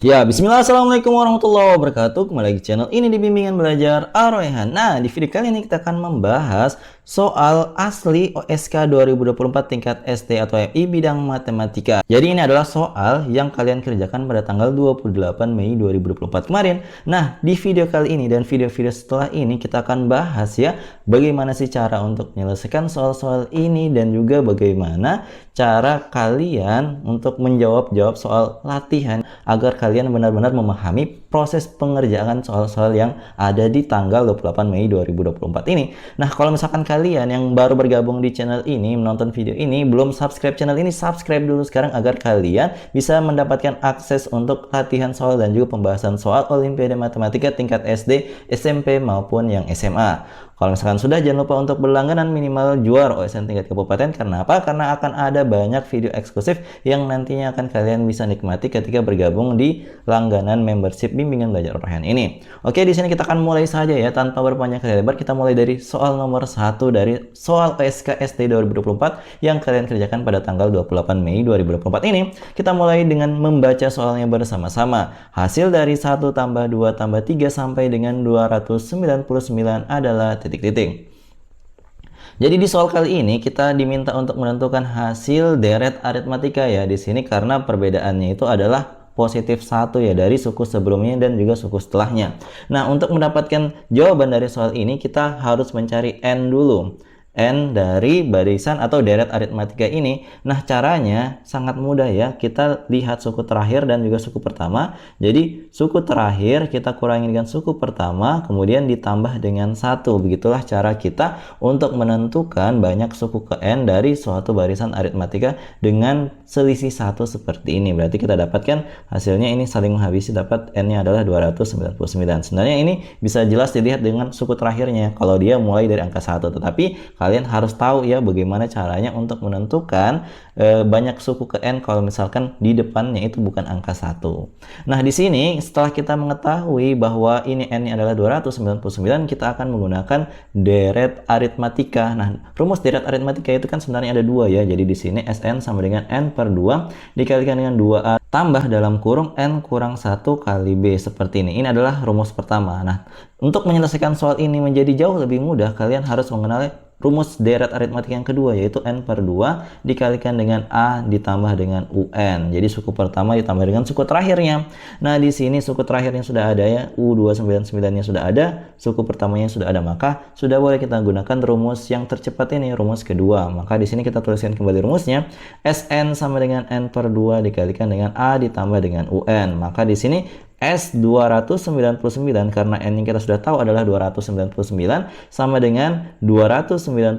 Ya, bismillah, assalamualaikum warahmatullahi wabarakatuh. Kembali lagi di channel ini di Bimbingan Belajar Ar-Rayhan. Nah, di video kali ini kita akan membahas soal asli OSK 2024 tingkat SD atau MI bidang matematika. Jadi ini adalah soal yang kalian kerjakan pada tanggal 28 Mei 2024 kemarin. Nah, di video kali ini dan video-video setelah ini kita akan bahas ya bagaimana sih cara untuk menyelesaikan soal-soal ini dan juga bagaimana cara kalian untuk menjawab soal latihan agar kalian benar-benar memahami proses pengerjaan soal-soal yang ada di tanggal 28 Mei 2024 ini. Nah, kalau misalkan kalian yang baru bergabung di channel ini, menonton video ini, belum subscribe channel ini, subscribe dulu sekarang agar kalian bisa mendapatkan akses untuk latihan soal dan juga pembahasan soal Olimpiade Matematika tingkat SD, SMP maupun yang SMA. Kalau misalkan sudah, jangan lupa untuk berlangganan minimal juara OSN tingkat kabupaten. Karena apa? Karena akan ada banyak video eksklusif yang nantinya akan kalian bisa nikmati ketika bergabung di langganan membership Bimbingan Belajar Ar-Rayhan ini. Oke, di sini kita akan mulai saja ya, tanpa berpanjang kali lebar. Kita mulai dari soal nomor 1 dari soal OSK SD 2024 yang kalian kerjakan pada tanggal 28 Mei 2024 ini. Kita mulai dengan membaca soalnya bersama-sama. Hasil dari 1 tambah 2 tambah 3 sampai dengan 299 adalah titik-titik. Jadi di soal kali ini kita diminta untuk menentukan hasil deret aritmatika ya di sini, karena perbedaannya itu adalah positif 1 ya dari suku sebelumnya dan juga suku setelahnya. Nah, untuk mendapatkan jawaban dari soal ini kita harus mencari n dulu. N dari barisan atau deret aritmatika ini. Nah, caranya sangat mudah ya. Kita lihat suku terakhir dan juga suku pertama. Jadi suku terakhir kita kurangi dengan suku pertama, kemudian ditambah dengan 1. Begitulah cara kita untuk menentukan banyak suku ke N dari suatu barisan aritmatika dengan selisih 1 seperti ini. Berarti kita dapatkan hasilnya ini saling menghabisi, dapat N-nya adalah 299. Sebenarnya ini bisa jelas dilihat dengan suku terakhirnya kalau dia mulai dari angka 1. Tetapi kalian harus tahu ya bagaimana caranya untuk menentukan banyak suku ke N kalau misalkan di depannya itu bukan angka 1. Nah, di sini setelah kita mengetahui bahwa ini N-nya adalah 299, kita akan menggunakan deret aritmatika. Nah, rumus deret aritmatika itu kan sebenarnya ada 2 ya. Jadi di sini Sn sama dengan N per 2 dikalikan dengan 2A tambah dalam kurung N kurang 1 kali B seperti ini. Ini adalah rumus pertama. Nah, untuk menyelesaikan soal ini menjadi jauh lebih mudah, kalian harus mengenal rumus deret aritmatika yang kedua, yaitu N per 2 dikalikan dengan A ditambah dengan UN. Jadi suku pertama ditambah dengan suku terakhirnya. Nah, di sini suku terakhirnya sudah ada ya, U299-nya sudah ada, suku pertamanya sudah ada, maka sudah boleh kita gunakan rumus yang tercepat ini, rumus kedua. Maka di sini kita tuliskan kembali rumusnya. Sn sama dengan N per 2 dikalikan dengan A ditambah dengan UN. Maka di sini S299 karena N yang kita sudah tahu adalah 299 sama dengan 299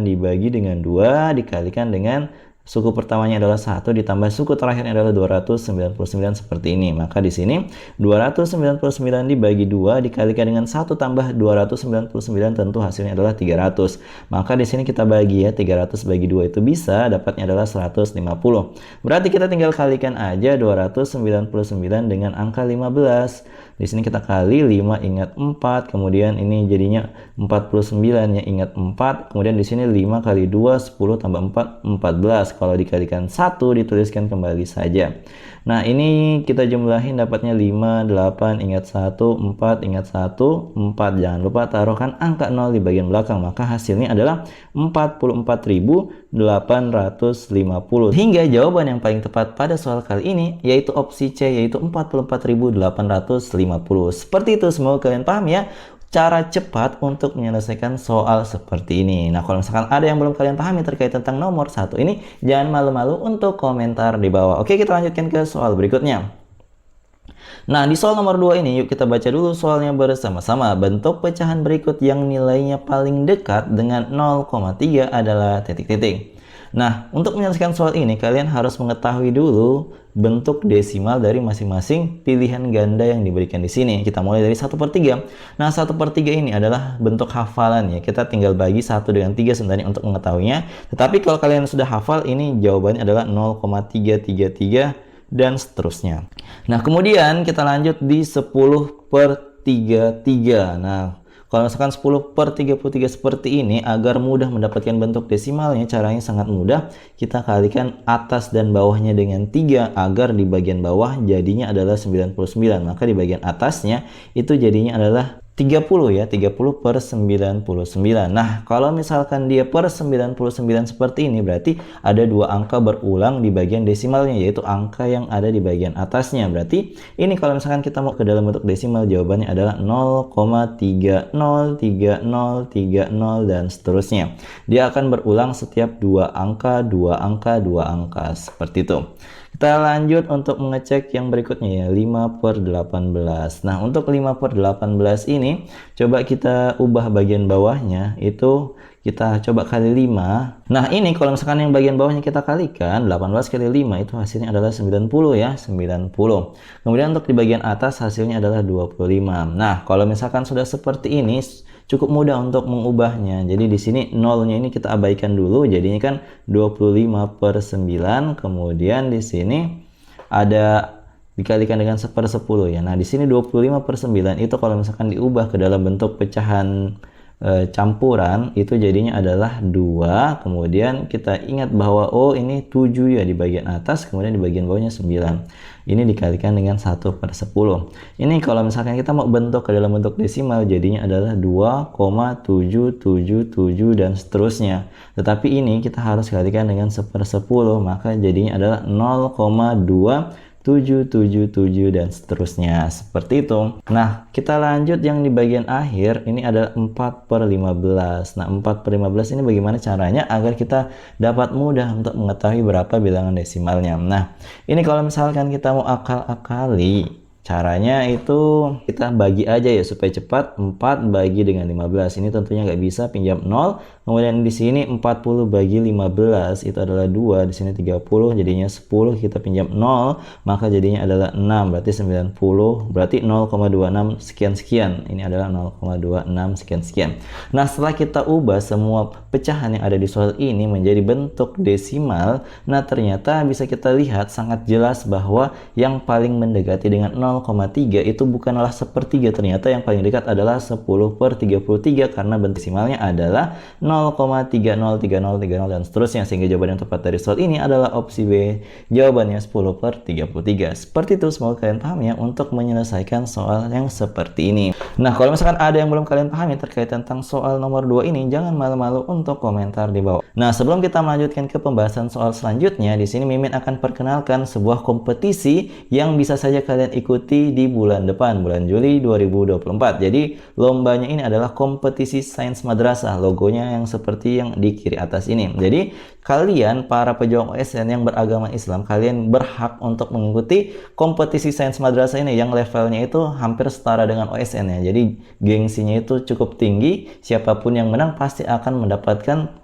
dibagi dengan 2 dikalikan dengan suku pertamanya adalah 1 ditambah suku terakhirnya adalah 299 seperti ini. Maka di sini 299 dibagi 2 dikalikan dengan 1 tambah 299 tentu hasilnya adalah 300. Maka di sini kita bagi ya, 300 bagi 2 itu bisa dapatnya adalah 150. Berarti kita tinggal kalikan aja 299 dengan angka 15. Di sini kita kali 5 ingat 4, kemudian ini jadinya 49 ya, ingat 4, kemudian di sini 5 kali 2 10 tambah 4 14. Kalau dikalikan 1 dituliskan kembali saja. Nah, ini kita jumlahin dapatnya 5 8 ingat 1 4 ingat 1 4. Jangan lupa taruhkan angka 0 di bagian belakang, maka hasilnya adalah 44.850. Hingga jawaban yang paling tepat pada soal kali ini yaitu opsi C, yaitu 44.850. Seperti itu, semoga kalian paham ya cara cepat untuk menyelesaikan soal seperti ini. Nah, kalau misalkan ada yang belum kalian pahami terkait tentang nomor 1 ini, jangan malu-malu untuk komentar di bawah. Oke, kita lanjutkan ke soal berikutnya. Nah, di soal nomor 2 ini, yuk kita baca dulu soalnya bersama-sama. Bentuk pecahan berikut yang nilainya paling dekat dengan 0,3 adalah titik-titik. Nah, untuk menyelesaikan soal ini, kalian harus mengetahui dulu bentuk desimal dari masing-masing pilihan ganda yang diberikan di sini. Kita mulai dari 1/3. Nah, 1/3 ini adalah bentuk hafalan ya. Kita tinggal bagi 1 dengan 3 sebenarnya untuk mengetahuinya. Tetapi kalau kalian sudah hafal, ini jawabannya adalah 0,333 dan seterusnya. Nah, kemudian kita lanjut di 10/33. Nah, Kalau misalkan 10/33 seperti ini, agar mudah mendapatkan bentuk desimalnya, caranya sangat mudah. Kita kalikan atas dan bawahnya dengan 3 agar di bagian bawah jadinya adalah 99. Maka di bagian atasnya itu jadinya adalah 30 ya, 30/99. Nah, kalau misalkan dia per 99 seperti ini, berarti ada dua angka berulang di bagian desimalnya, yaitu angka yang ada di bagian atasnya. Berarti ini kalau misalkan kita mau ke dalam bentuk desimal, jawabannya adalah 0,303030 dan seterusnya. Dia akan berulang setiap dua angka, dua angka, dua angka, seperti itu. Kita lanjut untuk mengecek yang berikutnya ya, 5/18. Nah, untuk 5/18 ini coba kita ubah bagian bawahnya, itu kita coba kali 5. Nah, ini kalau misalkan yang bagian bawahnya kita kalikan, 18 kali 5 itu hasilnya adalah 90 ya, 90. Kemudian untuk di bagian atas hasilnya adalah 25. Nah, kalau misalkan sudah seperti ini, cukup mudah untuk mengubahnya. Jadi di sini nolnya ini kita abaikan dulu, jadinya kan 25/9. Kemudian di sini ada dikalikan dengan 1/10 ya. Nah, di sini 25/9 itu kalau misalkan diubah ke dalam bentuk pecahan campuran, itu jadinya adalah 2. Kemudian kita ingat bahwa oh ini 7 ya di bagian atas, kemudian di bagian bawahnya 9. Ini dikalikan dengan 1/10. Ini kalau misalkan kita mau bentuk ke dalam bentuk desimal, jadinya adalah 2,777 dan seterusnya. Tetapi ini kita harus kalikan dengan 1/10, maka jadinya adalah 0,2777 dan seterusnya, seperti itu. Nah, kita lanjut yang di bagian akhir, ini adalah 4/15. Nah, 4/15 ini bagaimana caranya agar kita dapat mudah untuk mengetahui berapa bilangan desimalnya. Nah, ini kalau misalkan kita mau akal-akali, caranya itu kita bagi aja ya supaya cepat. 4 bagi dengan 15. Ini tentunya nggak bisa, pinjam 0. Kemudian di sini 40 bagi 15 itu adalah 2. Di sini 30 jadinya 10, kita pinjam 0, maka jadinya adalah 6. Berarti 90. Berarti 0,26 sekian-sekian. Ini adalah 0,26 sekian-sekian. Nah, setelah kita ubah semua pecahan yang ada di soal ini menjadi bentuk desimal, nah ternyata bisa kita lihat sangat jelas bahwa yang paling mendekati dengan 0,3 itu bukanlah sepertiga, ternyata yang paling dekat adalah 10/33 karena bentuk desimalnya adalah 0,303030 dan seterusnya, sehingga jawaban yang tepat dari soal ini adalah opsi B, jawabannya 10/33. Seperti itu, semoga kalian paham ya untuk menyelesaikan soal yang seperti ini. Nah, kalau misalkan ada yang belum kalian pahami terkait tentang soal nomor 2 ini, jangan malu-malu untuk komentar di bawah. Nah, sebelum kita melanjutkan ke pembahasan soal selanjutnya, di sini Mimin akan perkenalkan sebuah kompetisi yang bisa saja kalian ikuti di bulan depan, bulan Juli 2024. Jadi lombanya ini adalah kompetisi sains madrasah, logonya yang seperti yang di kiri atas ini. Jadi kalian para pejuang OSN yang beragama Islam, kalian berhak untuk mengikuti kompetisi sains madrasah ini yang levelnya itu hampir setara dengan OSN ya. Jadi gengsinya itu cukup tinggi, siapapun yang menang pasti akan mendapatkan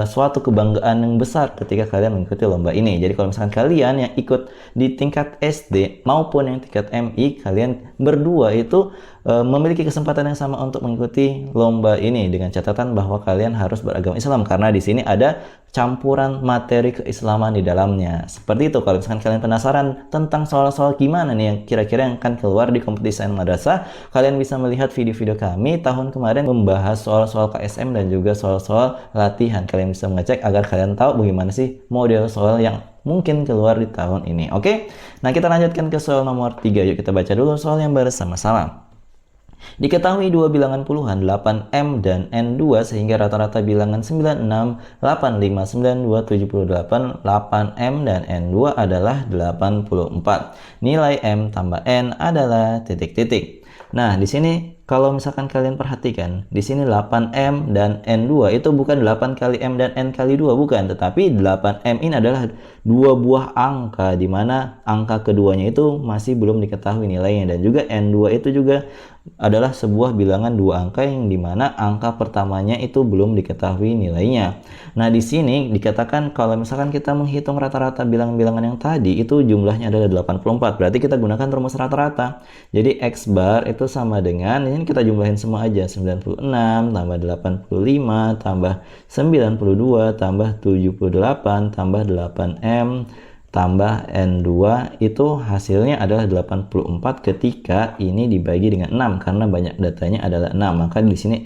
suatu kebanggaan yang besar ketika kalian mengikuti lomba ini. Jadi kalau misalkan kalian yang ikut di tingkat SD maupun yang tingkat MI, kalian berdua itu memiliki kesempatan yang sama untuk mengikuti lomba ini dengan catatan bahwa kalian harus beragama Islam karena di sini ada campuran materi keislaman di dalamnya. Seperti itu. Kalau misalkan kalian penasaran tentang soal-soal gimana nih yang kira-kira yang akan keluar di kompetisi sains madrasah, kalian bisa melihat video-video kami tahun kemarin membahas soal-soal KSM dan juga soal-soal latihan. Kalian bisa mengecek agar kalian tahu bagaimana sih model soal yang mungkin keluar di tahun ini. Oke? Nah, kita lanjutkan ke soal nomor 3. Yuk kita baca dulu soal yang bersama-sama. Diketahui dua bilangan puluhan 8M dan N2 sehingga rata-rata bilangan 96, 85, 92, 78, 8M dan N2 adalah 84. Nilai M tambah N adalah titik-titik. Nah, di sini kalau misalkan kalian perhatikan, di sini 8M dan N2 itu bukan 8 kali M dan N kali 2, bukan, tetapi 8M ini adalah dua buah angka di mana angka keduanya itu masih belum diketahui nilainya, dan juga N2 itu juga adalah sebuah bilangan dua angka yang dimana angka pertamanya itu belum diketahui nilainya. Nah, di sini dikatakan kalau misalkan kita menghitung rata-rata bilangan-bilangan yang tadi itu jumlahnya adalah 84. Berarti kita gunakan rumus rata-rata. Jadi X bar itu sama dengan, ini kita jumlahin semua aja, 96 tambah 85 tambah 92 tambah 78 tambah 8M tambah N2 itu hasilnya adalah 84 ketika ini dibagi dengan 6 karena banyak datanya adalah 6. Maka di sini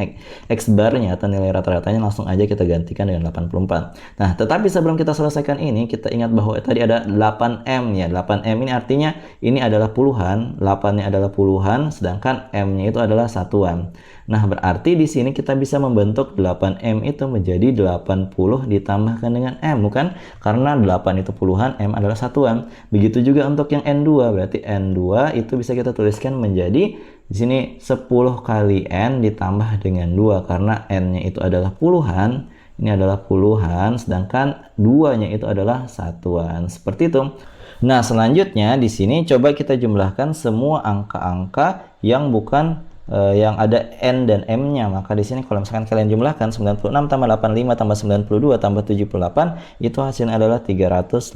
X bar-nya atau nilai rata-ratanya langsung aja kita gantikan dengan 84. Nah, tetapi sebelum kita selesaikan ini, kita ingat bahwa tadi ada 8M ya. 8M ini artinya ini adalah puluhan, 8-nya adalah puluhan, sedangkan M-nya itu adalah satuan. Nah, berarti di sini kita bisa membentuk 8M itu menjadi 80 ditambahkan dengan M, bukan? Karena 8 itu puluhan, M adalah satuan. Begitu juga untuk yang N2, berarti N2 itu bisa kita tuliskan menjadi di sini 10 kali N ditambah dengan 2 karena N-nya itu adalah puluhan, ini adalah puluhan, sedangkan 2-nya itu adalah satuan. Seperti itu. Nah, selanjutnya di sini coba kita jumlahkan semua angka-angka yang bukan yang ada N dan M-nya. Maka di sini kalau misalkan kalian jumlahkan 96 tambah 85 tambah 92 tambah 78 itu hasilnya adalah 351.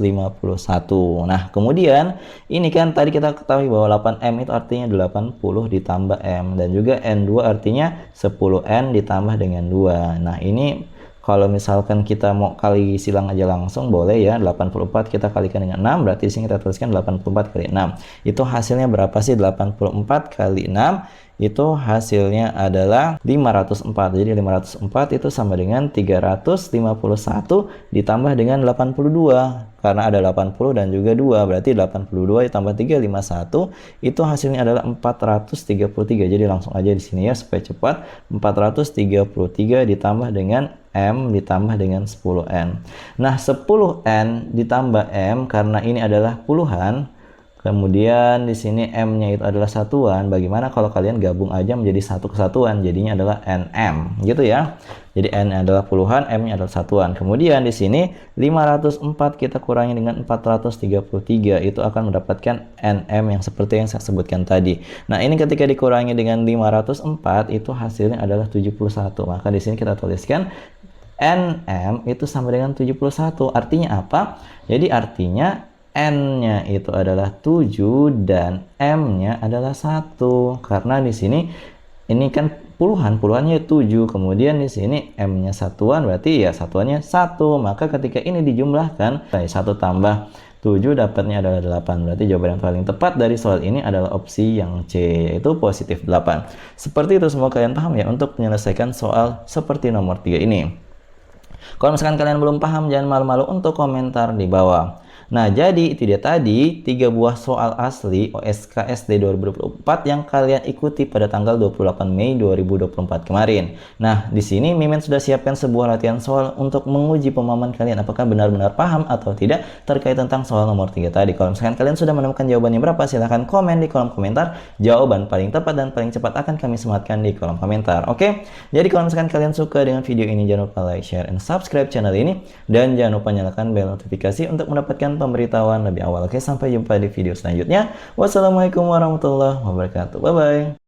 Nah, kemudian ini kan tadi kita ketahui bahwa 8M itu artinya 80 ditambah M dan juga N2 artinya 10N ditambah dengan 2. Nah, ini kalau misalkan kita mau kali silang aja langsung boleh ya, 84 kita kalikan dengan 6, berarti di sini kita tuliskan 84 kali 6. Itu hasilnya berapa sih? 84 kali 6 itu hasilnya adalah 504. Jadi 504 itu sama dengan 351 ditambah dengan 82. Karena ada 80 dan juga 2, berarti 82 ditambah 351 itu hasilnya adalah 433. Jadi langsung aja di sini ya supaya cepat. 433 ditambah dengan M ditambah dengan 10N. Nah, 10N ditambah M karena ini adalah puluhan. Kemudian di sini M-nya itu adalah satuan. Bagaimana kalau kalian gabung aja menjadi satu kesatuan? Jadinya adalah NM, gitu ya. Jadi N adalah puluhan, M-nya adalah satuan. Kemudian di sini 504 kita kurangi dengan 433 itu akan mendapatkan NM yang seperti yang saya sebutkan tadi. Nah, ini ketika dikurangi dengan 504 itu hasilnya adalah 71. Maka di sini kita tuliskan NM itu sama dengan 71. Artinya apa? Jadi artinya N-nya itu adalah 7 dan M-nya adalah 1. Karena di sini ini kan puluhannya 7, kemudian di sini M-nya satuan, berarti ya satuannya 1. Maka ketika ini dijumlahkan, 1 tambah 7 dapatnya adalah 8. Berarti jawaban yang paling tepat dari soal ini adalah opsi yang C, yaitu positif 8. Seperti itu, semua kalian paham ya untuk menyelesaikan soal seperti nomor 3 ini. Kalau misalkan kalian belum paham, jangan malu-malu untuk komentar di bawah. Nah, jadi itu dia tadi 3 buah soal asli OSK SD 2024 yang kalian ikuti pada tanggal 28 Mei 2024 kemarin. Nah, di sini Mimin sudah siapkan sebuah latihan soal untuk menguji pemahaman kalian apakah benar-benar paham atau tidak terkait tentang soal nomor 3 tadi. Kalau misalkan kalian sudah menemukan jawabannya berapa, silahkan komen di kolom komentar. Jawaban paling tepat dan paling cepat akan kami sematkan di kolom komentar. Oke? Jadi kalau misalkan kalian suka dengan video ini, jangan lupa like, share, and subscribe channel ini. Dan jangan lupa nyalakan bel notifikasi untuk mendapatkan pemberitahuan lebih awal. Oke, sampai jumpa di video selanjutnya. Wassalamualaikum warahmatullahi wabarakatuh. Bye-bye.